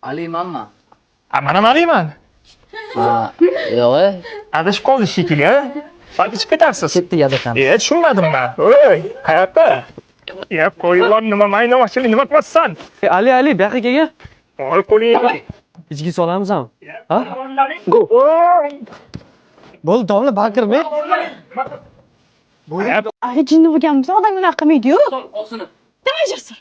Alimanmi? Mana Aliman. Yo'q. Adashib qoldi shekilli, ha? Balki chiqib ketarsiz. Ketdik adashamiz. Tushunmadim men. Oy, qayoqqa? Qo'yilon nima maynamoqchilik nima qilyapsan? Ali, bu yoqqa kelga. Ol qo'lingni. Ichki solamizmi? Ha? Go. Bo'ldi, domla baqirmay. Ali jinni bo'lganmiz, odam unaqa qilmaydi-yu. Nimajirsan?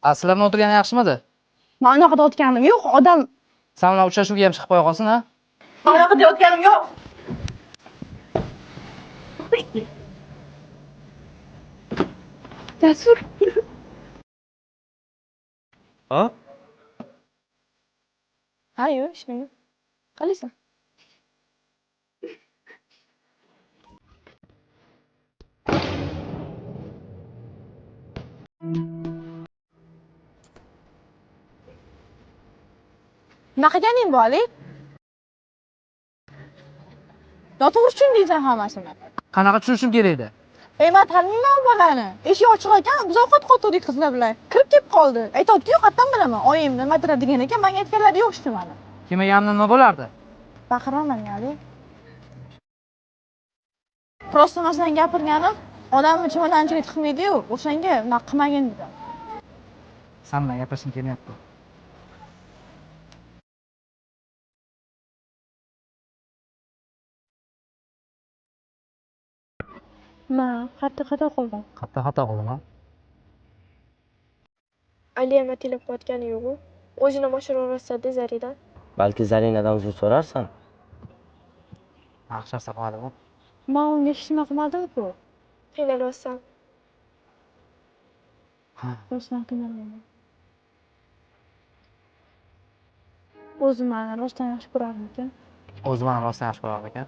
Aslarni o'tirgani yaxshimidi? Men unaqa deyotganim yo'q, odam Sen bilan uchrashuvga ham chiqib qo'ya qolsin, ha? men unaqa deyotganim yo'q. Jasur. Ha? Hayo, ishmi? Qalaysan? Nima qilganing bu, Ali? Noto'g'ri tushundingsan hammasini. Qanaqa tushunishim kerak edi? Men taniyman bolani. Eshik ochiq ekan, biz ovqat qotdik qizlar bilan. Kirib kelib qoldi. Aytayotdi-yu, qayerdan bilaman? Oyim nima degan ekan, menga aytganlari yo'q ishni mani. Kelmaganimda nima bo'lardi? Baqiraman, Ali. Prosta masalan gapirganim, odamni chimodanchilik qilmaydi-yu, o'shanga unaqa qilmagin dedim. Sen bilan gaplashgim kelyapti. Xato qildim. Xato qildim, ha? Ali ham atilib qotgani yo'q-ku. O'zini moshiraversa-da Zaridan. Balki Zarinadan uzr so'rarsan. Yaxshi narsa qiladi bu. Men unga hech nima qilmadim-ku. Qiynalyapsan. Rostdan qiynalmayman. O'zim meni rostdan yaxshi ko'rardim ekan. O'zi meni rostdan yaxshi ko'rar ekan.